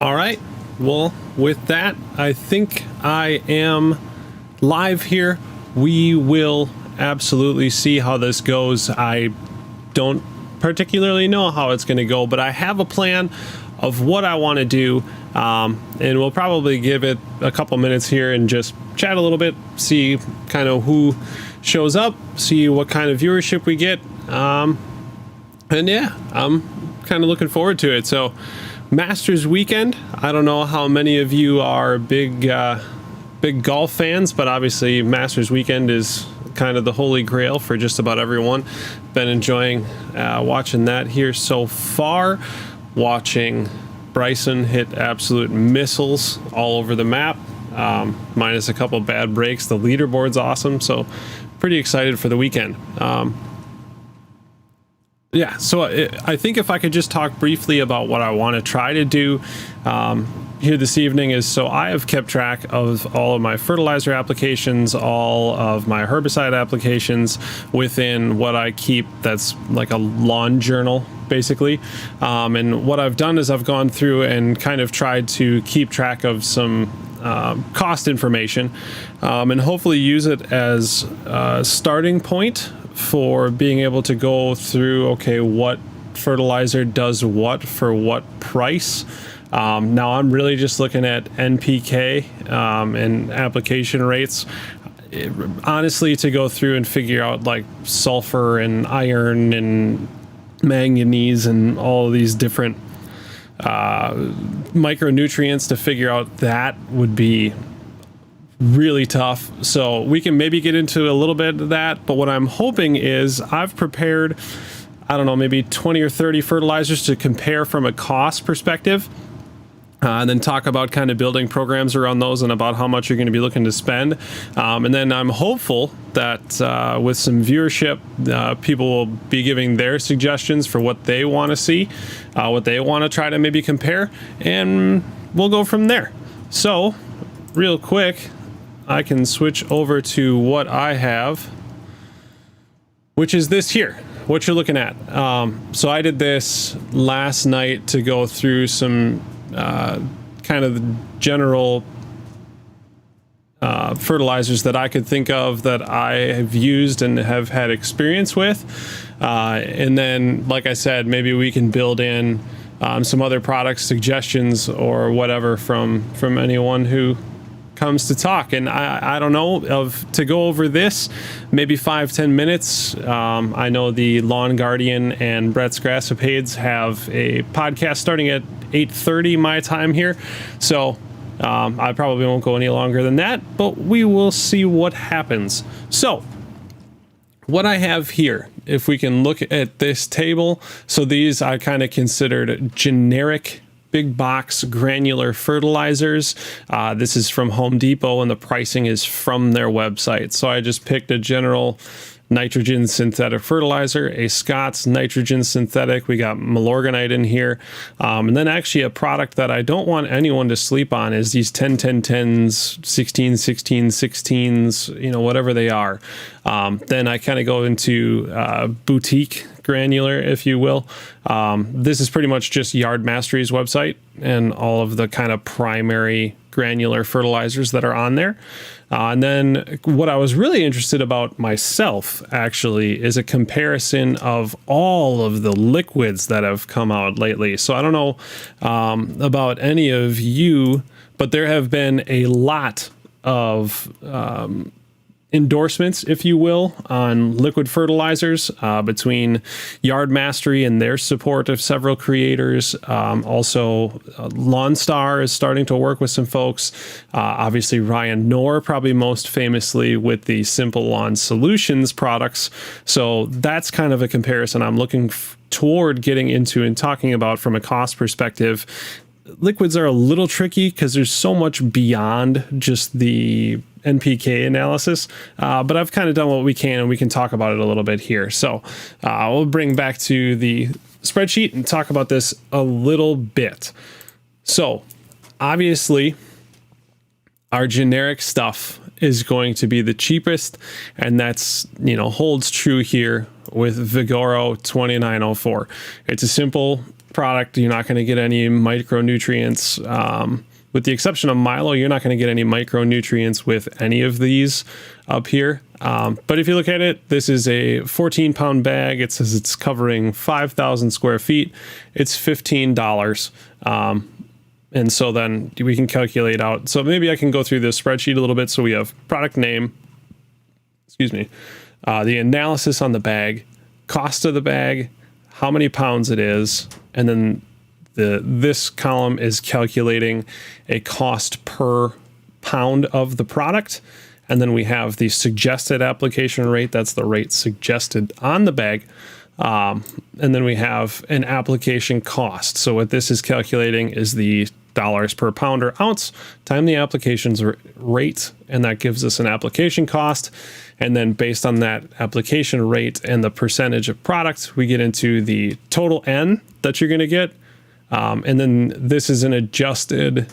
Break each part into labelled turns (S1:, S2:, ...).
S1: All right. Well, with that, I think I am live here. We will absolutely see how this goes. I don't particularly know how it's going to go, but I have a plan of what I want to do. And we'll probably give it a couple minutes here and just chat a little bit, see kind of who shows up, see what kind of viewership we get. And yeah, I'm kind of looking forward to it. So Masters weekend. I don't know how many of you are big golf fans, but obviously Masters weekend is kind of the holy grail for just about everyone. Been enjoying watching that here so far. Watching Bryson hit absolute missiles all over the map, minus a couple bad breaks. The leaderboard's awesome, so pretty excited for the weekend. Yeah, so I think if I could just talk briefly about what I want to try to do here this evening is, so I have kept track of all of my fertilizer applications, all of my herbicide applications within what I keep that's like a lawn journal, basically. And what I've done is I've gone through and kind of tried to keep track of some cost information and hopefully use it as a starting point for being able to go through, okay, what fertilizer does what for what price. Now I'm really just looking at NPK and application rates. Honestly, to go through and figure out like sulfur and iron and manganese and all of these different micronutrients, to figure out that would be really tough. So we can maybe get into a little bit of that, but what I'm hoping is I've prepared, I don't know, maybe 20 or 30 fertilizers to compare from a cost perspective, and then talk about kind of building programs around those and about how much you're going to be looking to spend. And then I'm hopeful that with some viewership, people will be giving their suggestions for what they want to see, what they want to try to maybe compare, and we'll go from there. So real quick, I can switch over to what I have, which is this here, what you're looking at. So I did this last night to go through some kind of the general fertilizers that I could think of that I have used and have had experience with. And then, like I said, maybe we can build in some other product suggestions or whatever from anyone who comes to talk. And I don't know, to go over this, maybe 5-10 minutes. I know the Lawn Guardian and Brett's Grassapades have a podcast starting at 8:30 my time here. So I probably won't go any longer than that, but we will see what happens. So what I have here, if we can look at this table, so these I kind of considered generic big box granular fertilizers. This is from Home Depot and the pricing is from their website. So I just picked a general nitrogen synthetic fertilizer, a Scott's nitrogen synthetic. We got Milorganite in here. And then actually a product that I don't want anyone to sleep on is these 10-10-10s, 16-16-16s, you know, whatever they are. Then I kind of go into boutique granular, if you will. This is pretty much just Yard Mastery's website and all of the kind of primary granular fertilizers that are on there. And then what I was really interested about myself, actually, is a comparison of all of the liquids that have come out lately. So I don't know about any of you, but there have been a lot of endorsements, if you will, on liquid fertilizers between Yard Mastery and their support of several creators. Also, Lawn Star is starting to work with some folks. Obviously, Ryan Knorr, probably most famously with the Simple Lawn Solutions products. So that's kind of a comparison I'm looking toward getting into and talking about from a cost perspective. Liquids are a little tricky because there's so much beyond just the NPK analysis, but I've kind of done what we can, and we can talk about it a little bit here. So we'll bring back to the spreadsheet and talk about this a little bit. So obviously our generic stuff is going to be the cheapest, and that's, you know, holds true here with Vigoro 2904. It's a simple product, you're not going to get any micronutrients. With the exception of Milo, you're not going to get any micronutrients with any of these up here. But if you look at it, this is a 14-pound bag. It says it's covering 5,000 square feet. It's $15. And so then we can calculate out. So maybe I can go through this spreadsheet a little bit. So we have product name, the analysis on the bag, cost of the bag, how many pounds it is, and then this column is calculating a cost per pound of the product. And then we have the suggested application rate. That's the rate suggested on the bag. And then we have an application cost. So what this is calculating is the dollars per pound or ounce times the application's rate, and that gives us an application cost. And then based on that application rate and the percentage of product, we get into the total N that you're going to get. And then this is an adjusted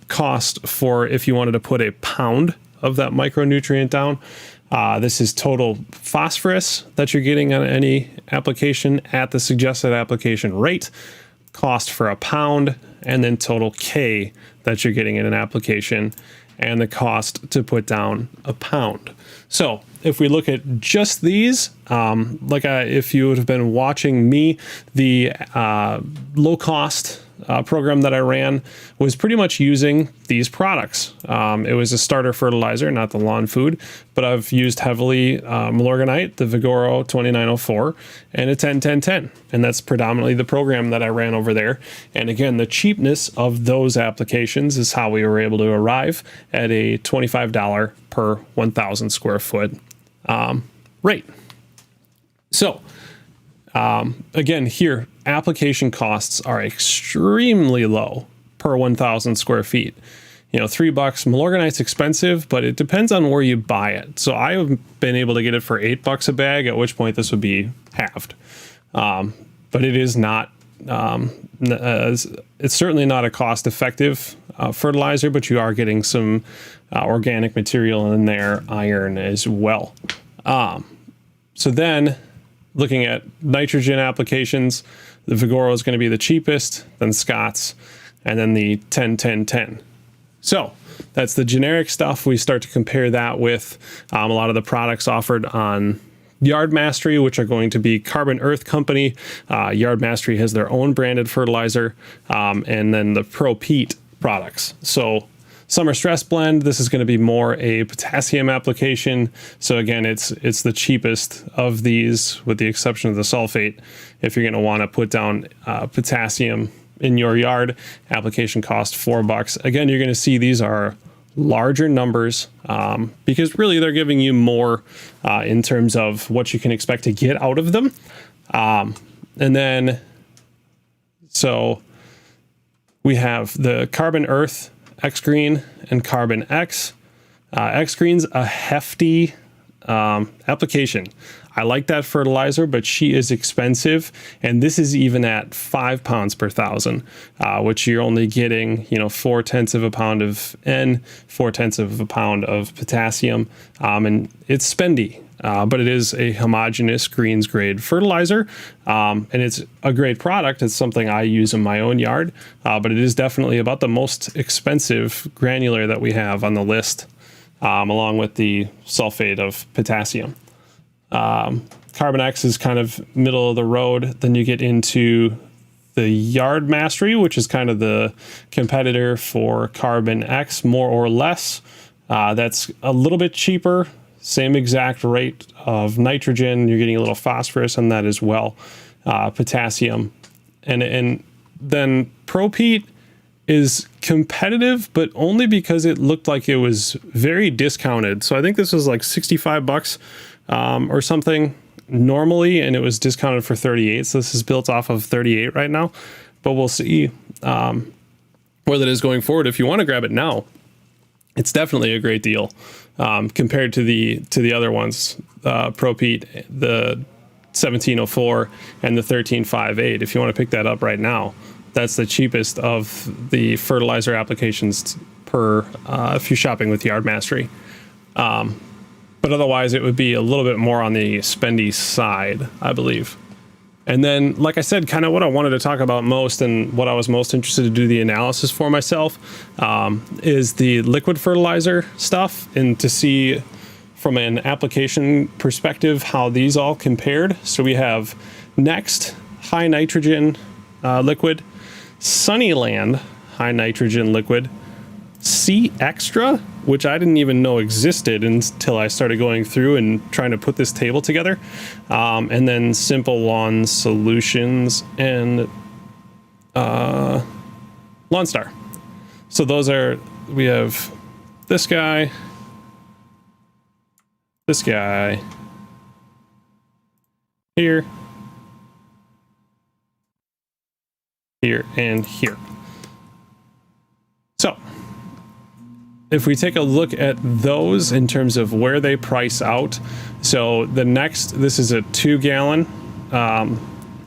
S1: cost for if you wanted to put a pound of that micronutrient down. This is total phosphorus that you're getting on any application at the suggested application rate, cost for a pound, and then total K that you're getting in an application, and the cost to put down a pound. So if we look at just these, if you would have been watching me, the low cost program that I ran was pretty much using these products. It was a starter fertilizer, not the lawn food, but I've used heavily Milorganite, the Vigoro 2904, and a 10-10-10. And that's predominantly the program that I ran over there. And again, the cheapness of those applications is how we were able to arrive at a $25 per 1,000 square foot rate. So again, here, application costs are extremely low per 1,000 square feet. $3. Milorganite's expensive, but it depends on where you buy it. So I've been able to get it for $8 a bag, at which point this would be halved. But it is not, it's certainly not a cost-effective fertilizer, but you are getting some organic material in there, iron as well. So then, looking at nitrogen applications, the Vigoro is going to be the cheapest, then Scott's, and then the 10-10-10. So that's the generic stuff. We start to compare that with a lot of the products offered on Yard Mastery, which are going to be Carbon Earth Company. Yard Mastery has their own branded fertilizer, and then the Pro Peat products. So Summer Stress Blend, this is going to be more a potassium application. So again, it's the cheapest of these, with the exception of the sulfate. If you're going to want to put down potassium in your yard, application cost $4. Again, you're going to see these are larger numbers because really they're giving you more in terms of what you can expect to get out of them. And then, so we have the Carbon Earth X Green and Carbon X. X Green's a hefty application. I like that fertilizer, but she is expensive, and this is even at 5 pounds per thousand, which you're only getting 0.4 of a pound of N, 0.4 of a pound of potassium, and it's spendy. But it is a homogeneous greens grade fertilizer, and it's a great product. It's something I use in my own yard, but it is definitely about the most expensive granular that we have on the list, along with the sulfate of potassium. Carbon X is kind of middle of the road. Then you get into the Yard Mastery, which is kind of the competitor for Carbon X, more or less. That's a little bit cheaper. Same exact rate of nitrogen. You're getting a little phosphorus on that as well. Potassium. And then Pro Peat is competitive, but only because it looked like it was very discounted. So I think this was like $65 or something normally, and it was discounted for 38. So this is built off of 38 right now, but we'll see where that is going forward. If you want to grab it now, it's definitely a great deal compared to the other ones, Pro Peat, the 1704 and the 1358. If you want to pick that up right now, that's the cheapest of the fertilizer applications per if you're shopping with Yard Mastery. But otherwise, it would be a little bit more on the spendy side, I believe. And then, like I said, kind of what I wanted to talk about most and what I was most interested to do the analysis for myself is the liquid fertilizer stuff, and to see from an application perspective how these all compared. So we have Next high nitrogen liquid, Sunnyland high nitrogen liquid, C Extra, which I didn't even know existed until I started going through and trying to put this table together, and then Simple Lawn Solutions and Lawn Star. So those are, we have this guy, here, here, and here. So if we take a look at those in terms of where they price out, so the Next, this is a 2 gallon, and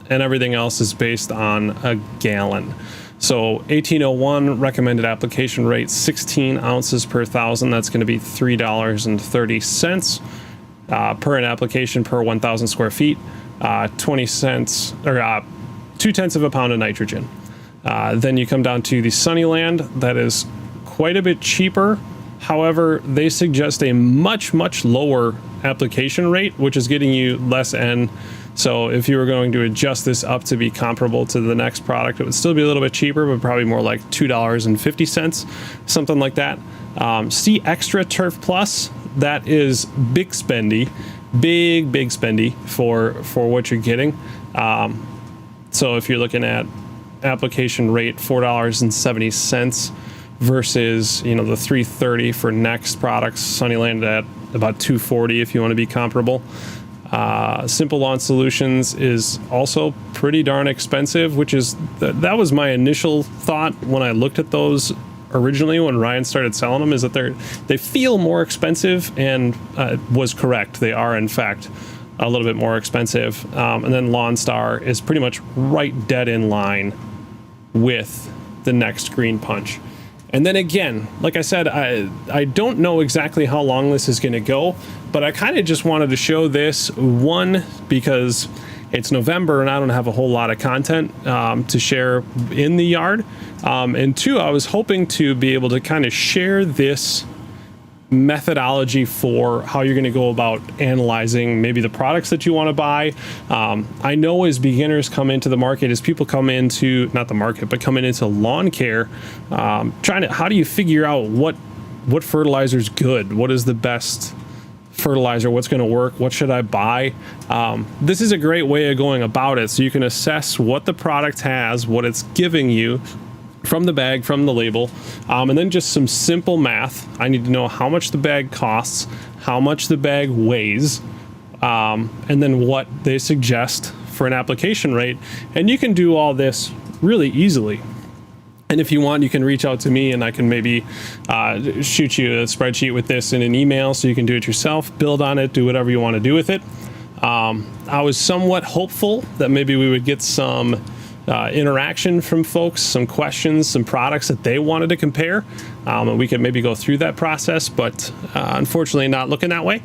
S1: everything else is based on a gallon. So 1801 recommended application rate, 16 ounces per thousand. That's going to be $3.30 per an application per 1,000 square feet. 20 cents or 0.2 of a pound of nitrogen. Then you come down to the Sunnyland. That is quite a bit cheaper. However, they suggest a much lower application rate, which is getting you less N. So if you were going to adjust this up to be comparable to the Next product, it would still be a little bit cheaper, but probably more like $2.50, something like that. C Extra Turf Plus, that is big spendy for what you're getting. So if you're looking at application rate $4.70 versus, you know, the $3.30 for Next products, Sunnyland at about $2.40 if you want to be comparable. Simple Lawn Solutions is also pretty darn expensive, which is that was my initial thought when I looked at those originally when Ryan started selling them, is that they feel more expensive, and was correct. They are in fact a little bit more expensive. And then Lawn Star is pretty much right dead in line with the Next Green Punch. And then again, like I said, I don't know exactly how long this is going to go, but I kind of just wanted to show this, one, because it's November and I don't have a whole lot of content to share in the yard. And two, I was hoping to be able to kind of share this methodology for how you're going to go about analyzing maybe the products that you want to buy. I know as beginners come into the market, as people come into, not the market, but coming into lawn care, how do you figure out what fertilizer is good? What is the best fertilizer? What's going to work? What should I buy? This is a great way of going about it, so you can assess what the product has, what it's giving you from the bag, from the label, and then just some simple math. I need to know how much the bag costs, how much the bag weighs, and then what they suggest for an application rate. And you can do all this really easily. And if you want, you can reach out to me and I can maybe shoot you a spreadsheet with this in an email so you can do it yourself, build on it, do whatever you want to do with it. I was somewhat hopeful that maybe we would get some interaction from folks, some questions, some products that they wanted to compare, and we could maybe go through that process, but unfortunately not looking that way,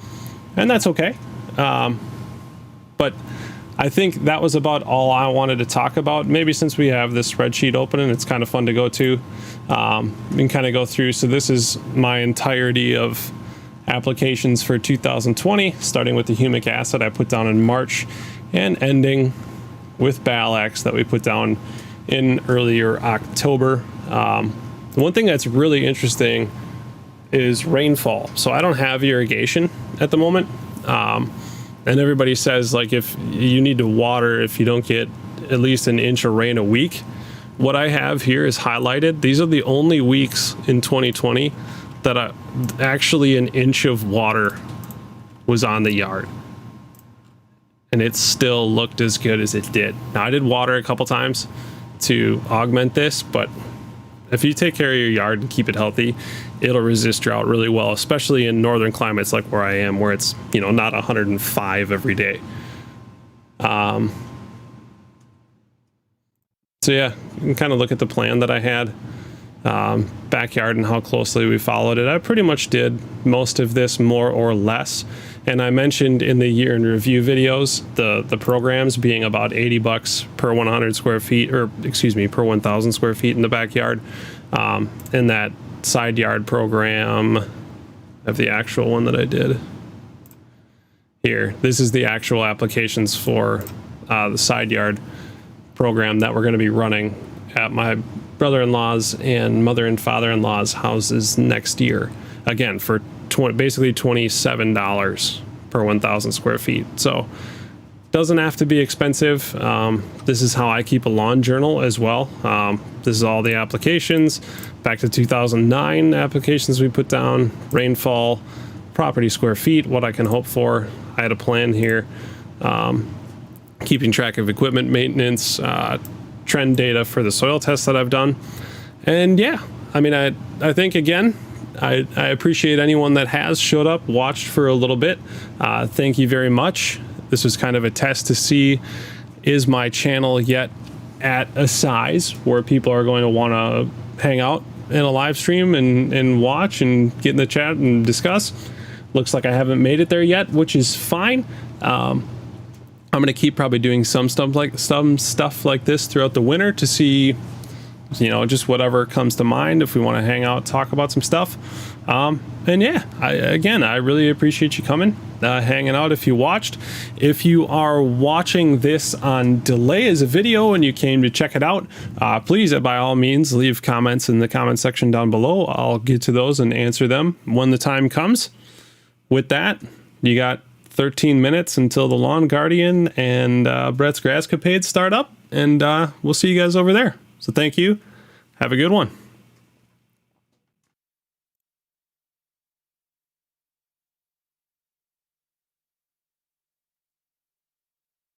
S1: and that's okay. But I think that was about all I wanted to talk about. Maybe since we have this spreadsheet open and it's kind of fun to go to and kind of go through. So this is my entirety of applications for 2020, starting with the humic acid I put down in March and ending with Balax that we put down in earlier October. One thing that's really interesting is rainfall. So I don't have irrigation at the moment. And everybody says, like, if you need to water if you don't get at least an inch of rain a week. What I have here is highlighted. These are the only weeks in 2020 that actually an inch of water was on the yard. And it still looked as good as it did. Now, I did water a couple times to augment this, but if you take care of your yard and keep it healthy, it'll resist drought really well, especially in northern climates like where I am, where it's, you know, not 105 every day. So yeah, you can kind of look at the plan that I had, backyard, and how closely we followed it. I pretty much did most of this more or less. And I mentioned in the year in review videos, the programs being about $80 per 100 square feet, or excuse me, per 1,000 square feet in the backyard. And that side yard program, I have the actual one that I did here. This is the actual applications for the side yard program that we're going to be running at my brother-in-law's and mother and father-in-law's houses next year. Again, for basically $27 per 1,000 square feet. So doesn't have to be expensive. This is how I keep a lawn journal as well. This is all the applications back to 2009 applications we put down, rainfall, property square feet, what I can hope for. I had a plan here, keeping track of equipment maintenance, trend data for the soil tests that I've done. And yeah, I mean, I think again, I appreciate anyone that has showed up, watched for a little bit. Thank you very much. This was kind of a test to see, is my channel yet at a size where people are going to want to hang out in a live stream and watch and get in the chat and discuss. Looks like I haven't made it there yet, which is fine. I'm going to keep probably doing some stuff like this throughout the winter to see, you know, just whatever comes to mind if we want to hang out, talk about some stuff. And yeah, I really appreciate you coming, hanging out if you watched. If you are watching this on delay as a video and you came to check it out, please, by all means, leave comments in the comment section down below. I'll get to those and answer them when the time comes. With that, you got 13 minutes until the Lawn Guardian and Brett's Grass Capades start up, and we'll see you guys over there. So thank you. Have a good one.